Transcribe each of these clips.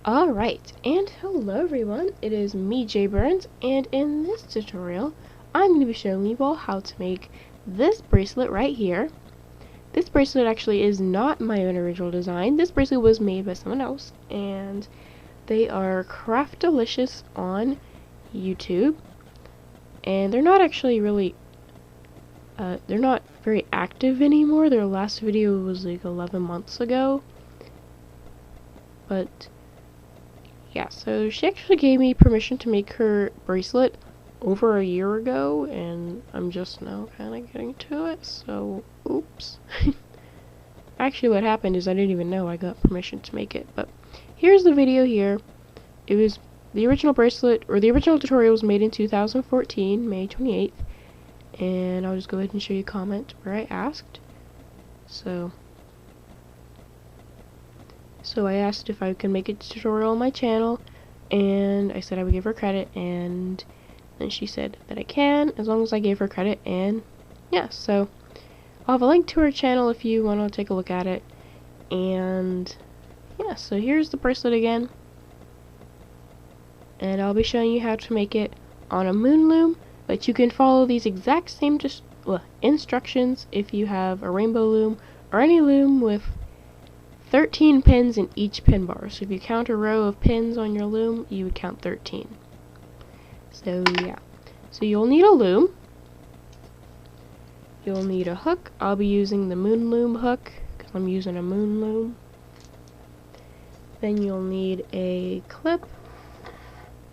Alright, and hello everyone, it is me, Jay Burns, and in this tutorial, I'm going to be showing you all how to make this bracelet right here. This bracelet actually is not my own original design. This bracelet was made by someone else, and they are Craftalicious on YouTube, and they're not actually really, they're not very active anymore. Their last video was like 11 months ago, but yeah, so she actually gave me permission to make her bracelet over a year ago, and I'm just now kind of getting to it, so oops. Actually, what happened is I didn't even know I got permission to make it, but here's the video here. It was the original bracelet, or the original tutorial was made in 2014, May 28th, and I'll just go ahead and show you a comment where I asked. So I asked if I could make a tutorial on my channel, and I said I would give her credit, and then she said that I can, as long as I gave her credit, and yeah, so I'll have a link to her channel if you want to take a look at it, and yeah, so here's the bracelet again, and I'll be showing you how to make it on a Moon Loom, but you can follow these exact same instructions if you have a Rainbow Loom, or any loom with 13 pins in each pin bar. So if you count a row of pins on your loom, you would count 13. So yeah. So you'll need a loom. You'll need a hook. I'll be using the Moon Loom hook because I'm using a Moon Loom. Then you'll need a clip,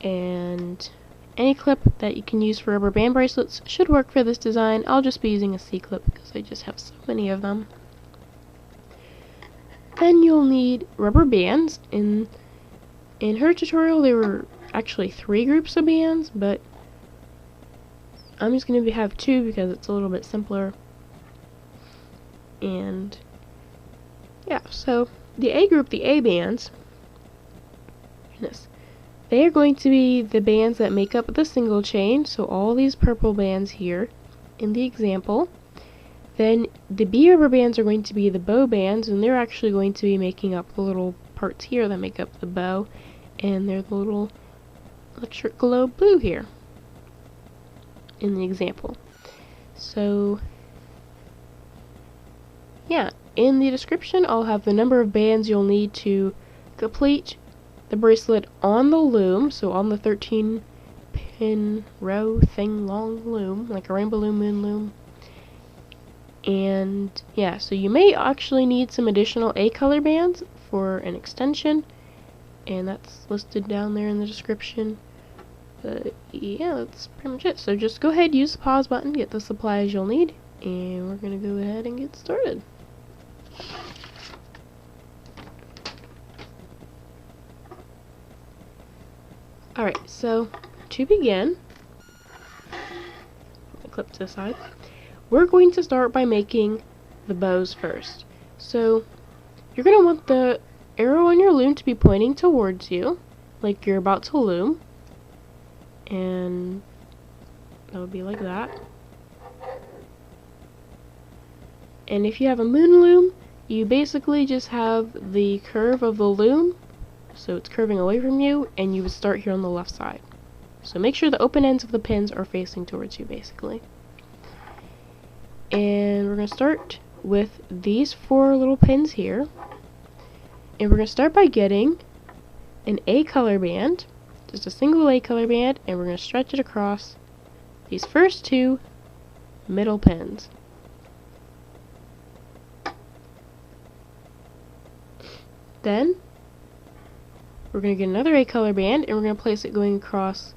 and any clip that you can use for rubber band bracelets should work for this design. I'll just be using a C-clip because I just have so many of them. Then you'll need rubber bands. In her tutorial there were actually 3 groups of bands, but I'm just going to have 2 because it's a little bit simpler. And yeah, so the A group, the A bands, they are going to be the bands that make up the single chain, so all these purple bands here in the example. Then the B rubber bands are going to be the bow bands, and they're actually going to be making up the little parts here that make up the bow, and they're the little electric globe blue here in the example. So yeah, in the description I'll have the number of bands you'll need to complete the bracelet on the loom, so on the 13 pin row thing long loom, like a Rainbow Loom, Moon Loom. And yeah, so you may actually need some additional A color bands for an extension, and that's listed down there in the description. But yeah, that's pretty much it. So just go ahead, use the pause button, get the supplies you'll need, and we're gonna go ahead and get started. Alright, so to begin, I'll clip to the side. We're going to start by making the bows first. So you're going to want the arrow on your loom to be pointing towards you, like you're about to loom. And that would be like that. And if you have a Moon Loom, you basically just have the curve of the loom, so it's curving away from you, and you would start here on the left side. So make sure the open ends of the pins are facing towards you, basically. And we're going to start with these 4 little pins here. And we're going to start by getting an A color band, just a single A color band, and we're going to stretch it across these first 2 middle pins. Then we're going to get another A color band, and we're going to place it going across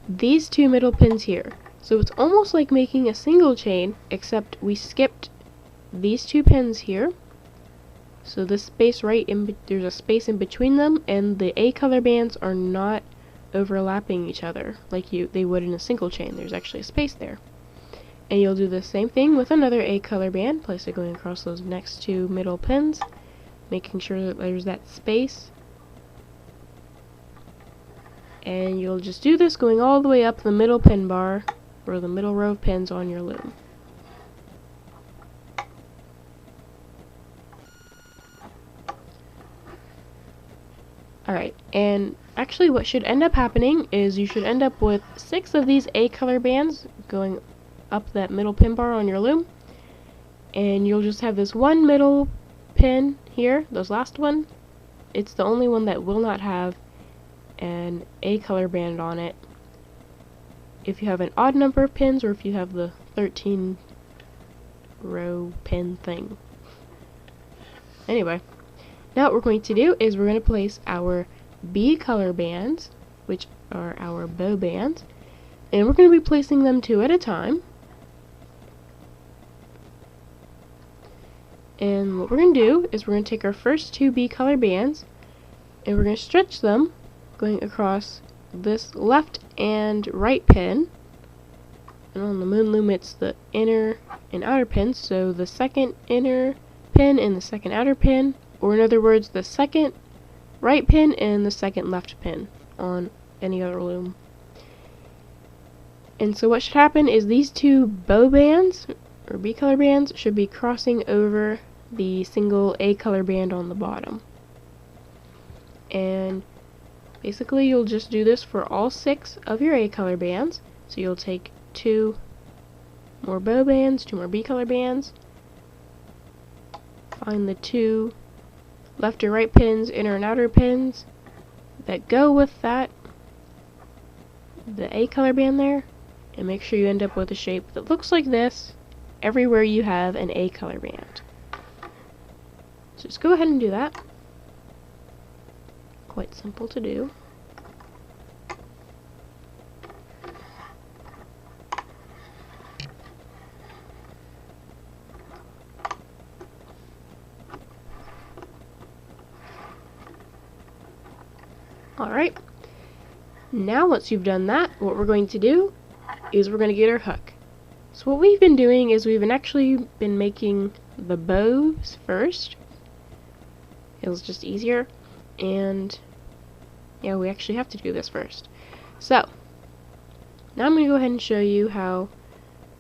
these 2 middle pins here. So it's almost like making a single chain, except we skipped these 2 pins here. So this space there's a space in between them, and the A color bands are not overlapping each other like they would in a single chain. There's actually a space there. And you'll do the same thing with another A color band, place it going across those next 2 middle pins, making sure that there's that space. And you'll just do this going all the way up the middle pin bar, or the middle row of pins on your loom. Alright, and actually what should end up happening is you should end up with 6 of these A color bands going up that middle pin bar on your loom. And you'll just have this one middle pin here, this last one. It's the only one that will not have an A color band on it. If you have an odd number of pins, or if you have the 13 row pin thing. Anyway, now what we're going to do is we're going to place our B color bands, which are our bow bands, and we're going to be placing them 2 at a time. And what we're going to do is we're going to take our first 2 B color bands and we're going to stretch them going across this left and right pin. And on the Moon Loom it's the inner and outer pins, so the second inner pin and the second outer pin, or in other words the second right pin and the second left pin on any other loom. And so what should happen is these 2 bow bands, or B color bands, should be crossing over the single A color band on the bottom. And basically you'll just do this for all 6 of your A color bands. So you'll take 2 more bow bands, 2 more B color bands, find the 2 left and right pins, inner and outer pins that go with that, the A color band there, and make sure you end up with a shape that looks like this everywhere you have an A color band. So just go ahead and do that. Quite simple to do. Alright, now once you've done that, what we're going to do is we're going to get our hook. So what we've been doing is we've actually been making the bows first. It was just easier, and yeah, we actually have to do this first. So now I'm going to go ahead and show you how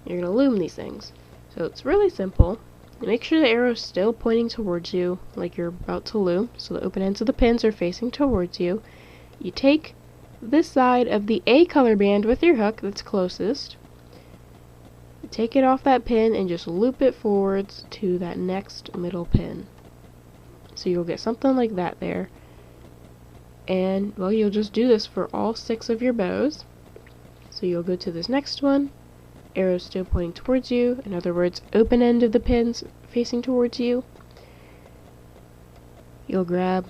you're going to loom these things. So it's really simple. Make sure the arrow is still pointing towards you like you're about to loom, so the open ends of the pins are facing towards you. You take this side of the A color band with your hook that's closest, take it off that pin and just loop it forwards to that next middle pin. So you'll get something like that there. And, well, you'll just do this for all 6 of your bows. So you'll go to this next one, arrow still pointing towards you, in other words, open end of the pins facing towards you. You'll grab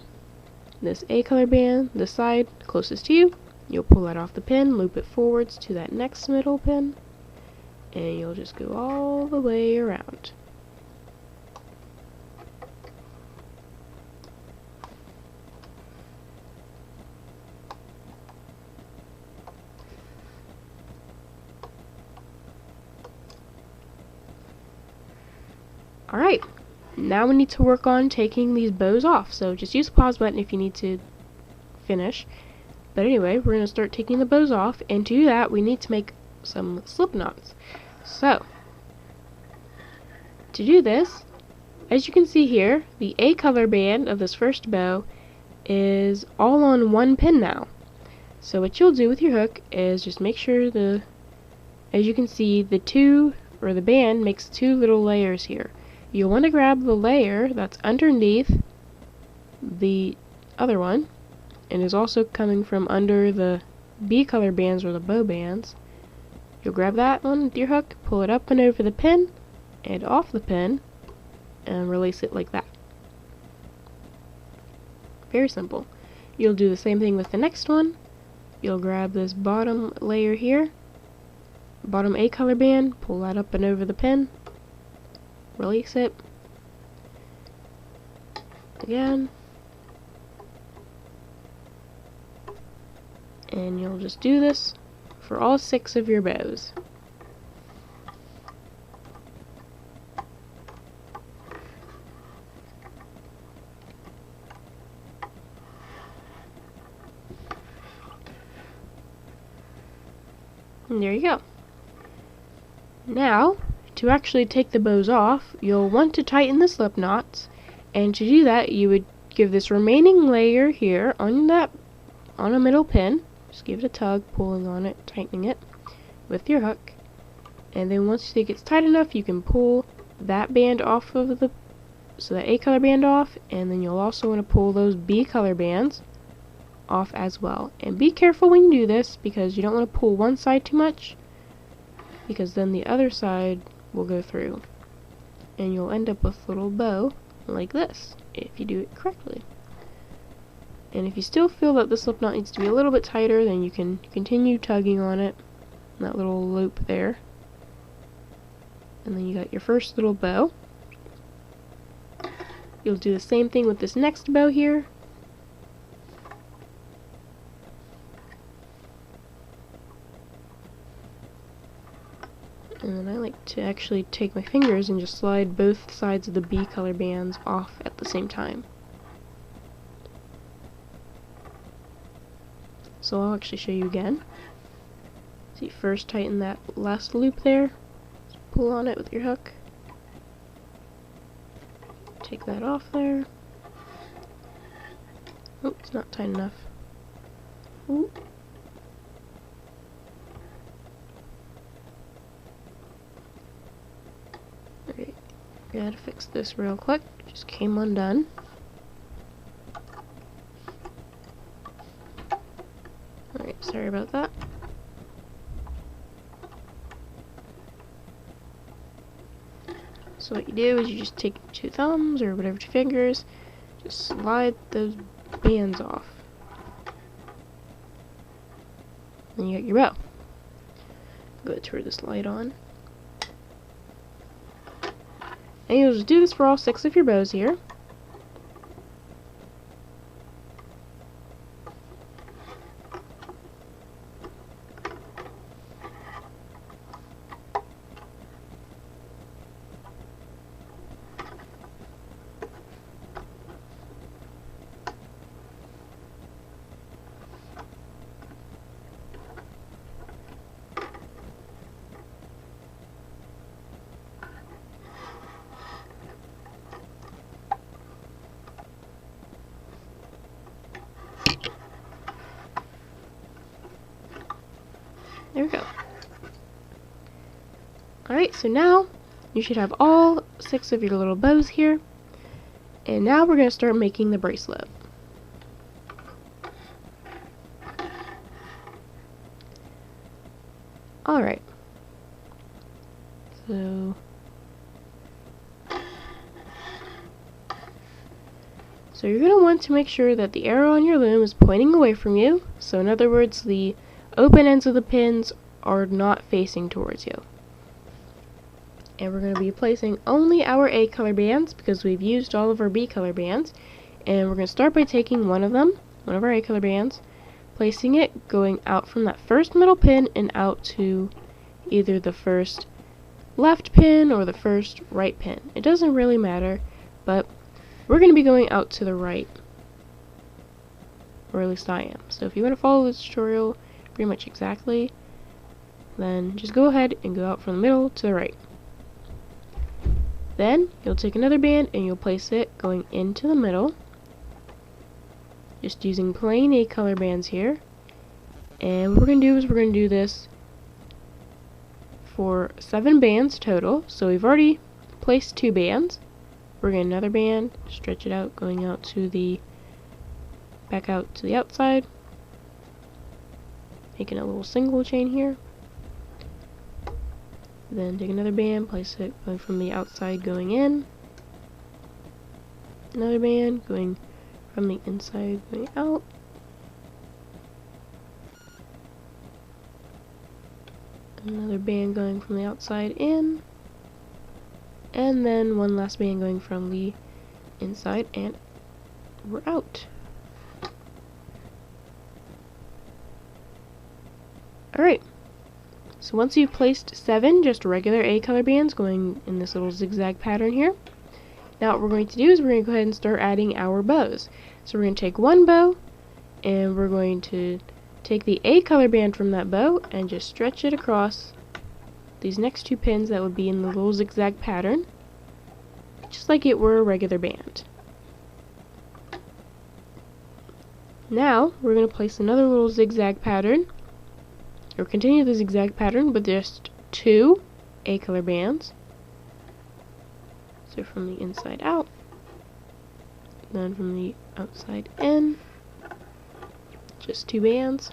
this A color band, the side closest to you, you'll pull that off the pin, loop it forwards to that next middle pin, and you'll just go all the way around. Alright, now we need to work on taking these bows off, so just use the pause button if you need to finish. But anyway, we're going to start taking the bows off, and to do that we need to make some slip knots. So, to do this, as you can see here, the A color band of this first bow is all on one pin now. So what you'll do with your hook is just make sure as you can see, the band makes 2 little layers here. You'll want to grab the layer that's underneath the other one, and is also coming from under the B color bands or the bow bands. You'll grab that one with your hook, pull it up and over the pin, and off the pin, and release it like that. Very simple. You'll do the same thing with the next one. You'll grab this bottom layer here, bottom A color band, pull that up and over the pin, release it again, and you'll just do this for all 6 of your bows. And there you go. Now, to actually take the bows off, you'll want to tighten the slip knots, and to do that you would give this remaining layer here on a middle pin, just give it a tug, pulling on it, tightening it with your hook, and then once you think it's tight enough, you can pull that band off of that A color band off, and then you'll also want to pull those B color bands off as well. And be careful when you do this, because you don't want to pull one side too much, because then the other side will go through, and you'll end up with a little bow like this, if you do it correctly. And if you still feel that the slip knot needs to be a little bit tighter, then you can continue tugging on it, that little loop there. And then you got your first little bow. You'll do the same thing with this next bow here. And then I like to actually take my fingers and just slide both sides of the B color bands off at the same time. So I'll actually show you again. So you first tighten that last loop there, pull on it with your hook, take that off there. Oh, it's not tight enough. Ooh. Alright, gotta fix this real quick, just came undone. Alright, sorry about that. So what you do is you just take two thumbs, or whatever, two fingers, just slide those bands off. Then you got your bow. Go ahead, turn this light on. And you'll just do this for all 6 of your bows here. There we go. Alright, so now you should have all 6 of your little bows here. And now we're going to start making the bracelet. Alright. So you're going to want to make sure that the arrow on your loom is pointing away from you. So in other words, the open ends of the pins are not facing towards you. And we're going to be placing only our A color bands, because we've used all of our B color bands. And we're going to start by taking one of our A color bands, placing it going out from that first middle pin and out to either the first left pin or the first right pin. It doesn't really matter, but we're going to be going out to the right, or at least I am. So if you want to follow this tutorial pretty much exactly, then just go ahead and go out from the middle to the right. Then you'll take another band and you'll place it going into the middle, just using plain A color bands here. And what we're going to do is we're going to do this for 7 bands total. So we've already placed 2 bands. We're going to another band, stretch it out, going out to the back out to the outside, making a little single chain here. Then take another band, place it going from the outside going in. Another band going from the inside going out. Another band going from the outside in. And then one last band going from the inside, and we're out. Alright. So once you've placed 7 just regular A color bands going in this little zigzag pattern here, now what we're going to do is we're going to go ahead and start adding our bows. So we're going to take one bow, and we're going to take the A color band from that bow and just stretch it across these next 2 pins that would be in the little zigzag pattern, just like it were a regular band. Now we're going to place another little zigzag pattern, or continue the zigzag pattern with just 2 A-color bands. So from the inside out, then from the outside in, just 2 bands.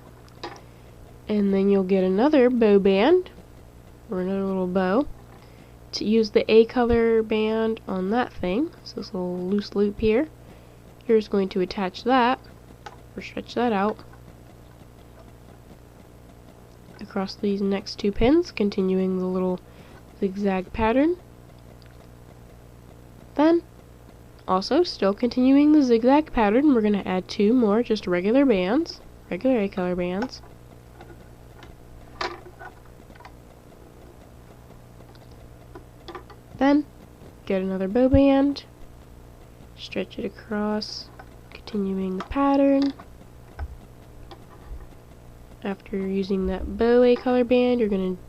And then you'll get another bow band, or another little bow, to use the A-color band on that thing. So this little loose loop here. You're just going to attach that, or stretch that out, across these next 2 pins, continuing the little zigzag pattern. Then, also still continuing the zigzag pattern, we're going to add 2 more just regular bands, regular A-color bands. Then, get another bow band, stretch it across, continuing the pattern. After using that bow A-color band, you're going to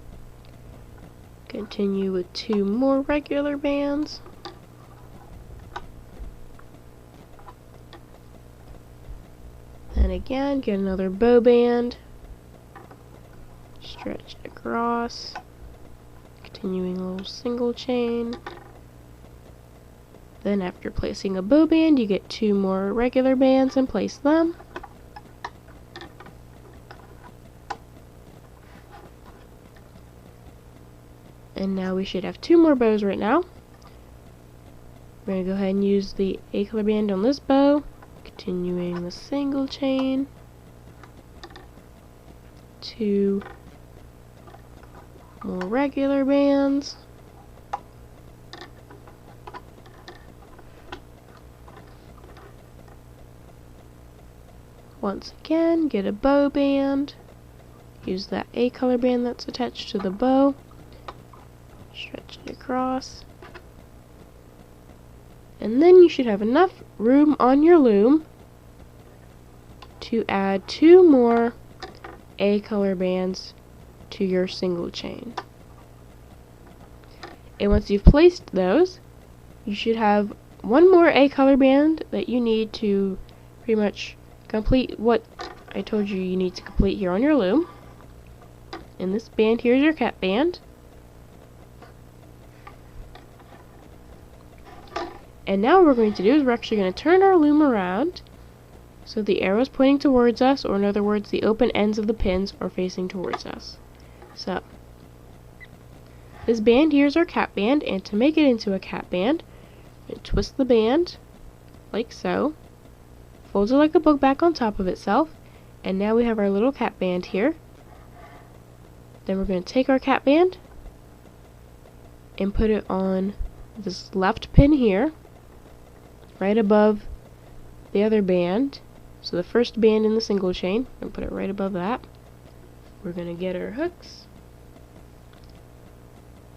continue with 2 more regular bands. Then again, get another bow band, stretch it across, continuing a little single chain. Then after placing a bow band, you get 2 more regular bands and place them. And now we should have 2 more bows right now. We're going to go ahead and use the A-color band on this bow, continuing the single chain, 2 more regular bands, once again get a bow band, use that A-color band that's attached to the bow, stretch it across, and then you should have enough room on your loom to add 2 more A-color bands to your single chain. And once you've placed those, you should have 1 more A-color band that you need to pretty much complete what I told you you need to complete here on your loom. And this band here is your cat band. And now what we're going to do is we're actually going to turn our loom around so the arrow is pointing towards us, or in other words, the open ends of the pins are facing towards us. So, this band here is our cat band, and to make it into a cat band, twist the band like so, fold it like a book back on top of itself, and now we have our little cat band here. Then we're going to take our cat band and put it on this left pin here, right above the other band. So the first band in the single chain, and put it right above that. We're going to get our hooks,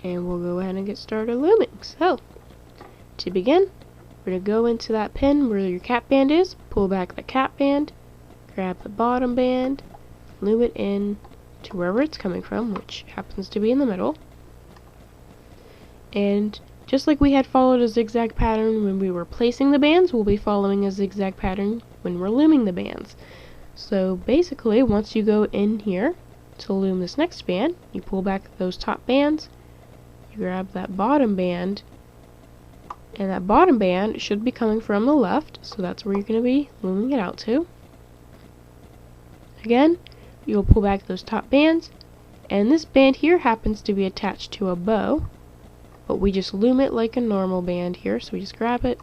and we'll go ahead and get started looming. So, to begin, we're going to go into that pin where your cat band is, pull back the cat band, grab the bottom band, loom it in to wherever it's coming from, which happens to be in the middle. And just like we had followed a zigzag pattern when we were placing the bands, we'll be following a zigzag pattern when we're looming the bands. So basically, once you go in here to loom this next band, you pull back those top bands, you grab that bottom band, and that bottom band should be coming from the left, so that's where you're going to be looming it out to. Again, you'll pull back those top bands, and this band here happens to be attached to a bow, but we just loom it like a normal band here, so we just grab it,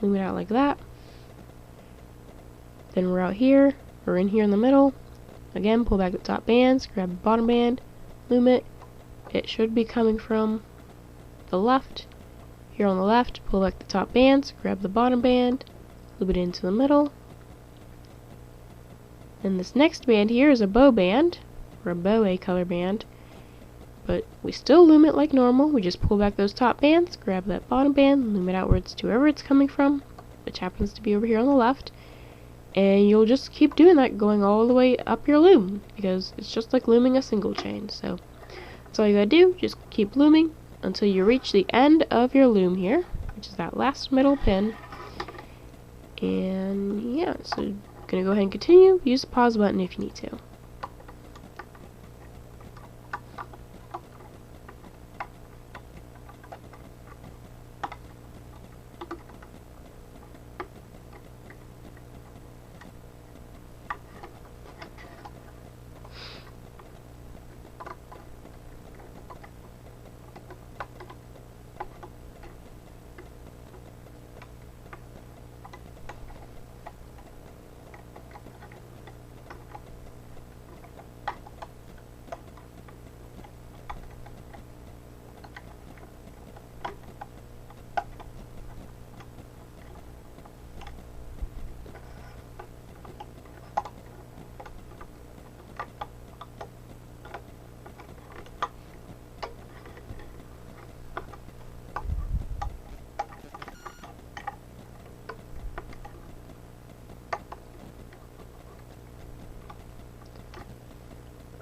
loom it out like that. Then we're out here, or in here in the middle. Again, pull back the top bands, grab the bottom band, loom it. It should be coming from the left. Here on the left, pull back the top bands, grab the bottom band, loop it into the middle. Then this next band here is a bow band, or a bow A-color band, but we still loom it like normal. We just pull back those top bands, grab that bottom band, loom it outwards to wherever it's coming from, which happens to be over here on the left, and you'll just keep doing that going all the way up your loom, because it's just like looming a single chain. So that's all you gotta do, just keep looming until you reach the end of your loom here, which is that last middle pin. And yeah, so gonna go ahead and continue. Use the pause button if you need to.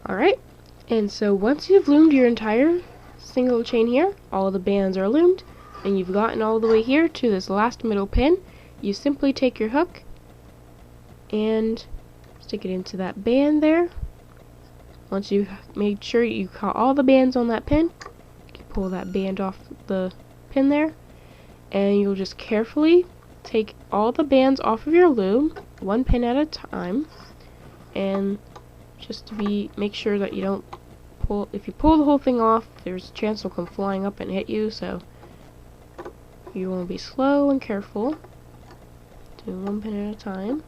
Alright, and so once you've loomed your entire single chain here, all the bands are loomed, and you've gotten all the way here to this last middle pin, you simply take your hook and stick it into that band there. Once you've made sure you caught all the bands on that pin, you pull that band off the pin there, and you'll just carefully take all the bands off of your loom, one pin at a time, and just to make sure that you don't pull, if you pull the whole thing off, there's a chance it'll come flying up and hit you, so you want to be slow and careful. Do one pin at a time.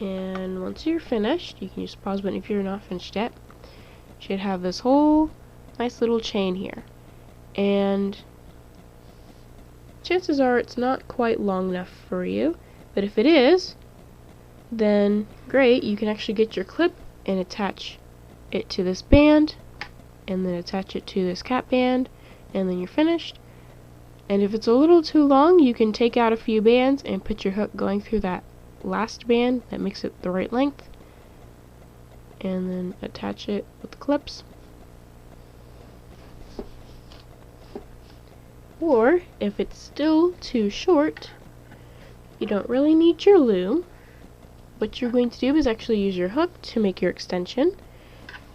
And once you're finished, you can use the pause button if you're not finished yet. You should have this whole nice little chain here. And chances are it's not quite long enough for you, but if it is, then great, you can actually get your clip and attach it to this band, and then attach it to this cap band, and then you're finished. And if it's a little too long, you can take out a few bands and put your hook going through that last band that makes it the right length, and then attach it with the clips. Or, if it's still too short, you don't really need your loom. What you're going to do is actually use your hook to make your extension.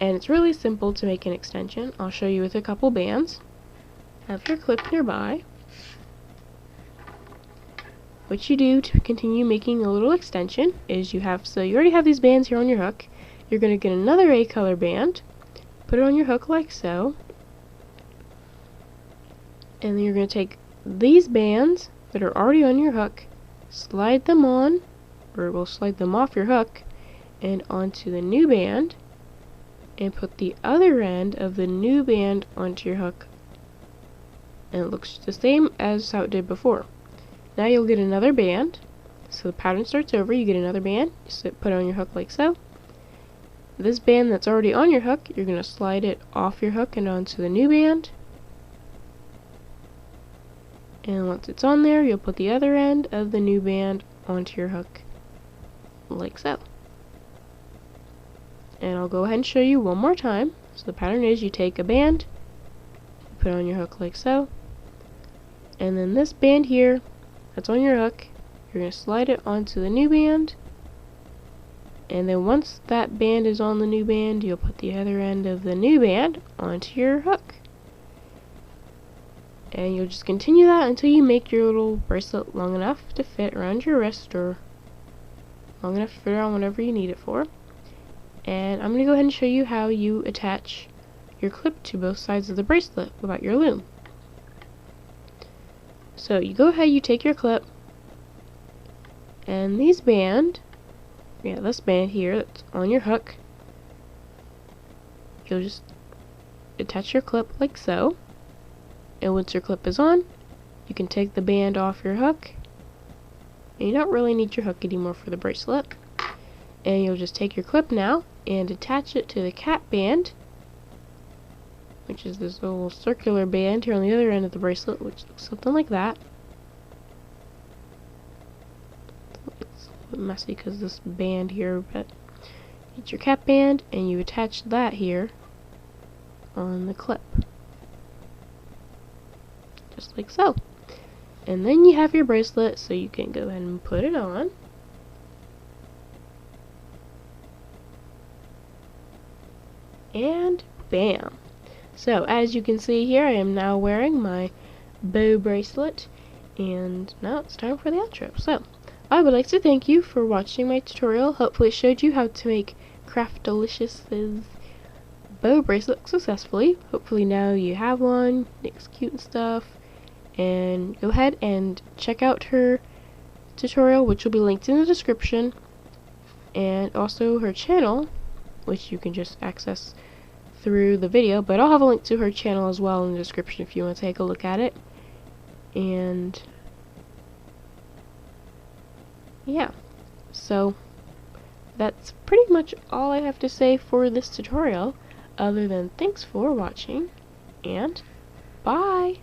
And it's really simple to make an extension. I'll show you with a couple bands. Have your clip nearby. What you do to continue making a little extension is you already have these bands here on your hook. You're going to get another A color band, put it on your hook like so. And then you're going to take these bands that are already on your hook, slide them on, or we'll slide them off your hook, and onto the new band, and put the other end of the new band onto your hook. And it looks the same as how it did before. Now you'll get another band, so the pattern starts over, you get another band, you put it on your hook like so. This band that's already on your hook, you're going to slide it off your hook and onto the new band. And once it's on there, you'll put the other end of the new band onto your hook, like so. And I'll go ahead and show you one more time. So the pattern is you take a band, you put it on your hook like so, and then this band here that's on your hook, you're going to slide it onto the new band, and then once that band is on the new band, you'll put the other end of the new band onto your hook. And you'll just continue that until you make your little bracelet long enough to fit around your wrist, or long enough to fit around whatever you need it for. And I'm going to go ahead and show you how you attach your clip to both sides of the bracelet without your loom. So you go ahead, you take your clip, and this band here that's on your hook, you'll just attach your clip like so. And once your clip is on, you can take the band off your hook, and you don't really need your hook anymore for the bracelet. And you'll just take your clip now and attach it to the cap band, which is this little circular band here on the other end of the bracelet, which looks something like that. It's a bit messy because this band here, but it's your cap band, and you attach that here on the clip. Just like so. And then you have your bracelet, so you can go ahead and put it on. And bam! So as you can see here, I am now wearing my bow bracelet, and now it's time for the outro. So I would like to thank you for watching my tutorial. Hopefully it showed you how to make Craftalicious's bow bracelet successfully. Hopefully now you have one, it's cute and stuff, and go ahead and check out her tutorial, which will be linked in the description, and also her channel, which you can just access through the video, but I'll have a link to her channel as well in the description if you want to take a look at it. And yeah, so that's pretty much all I have to say for this tutorial, other than thanks for watching, and bye!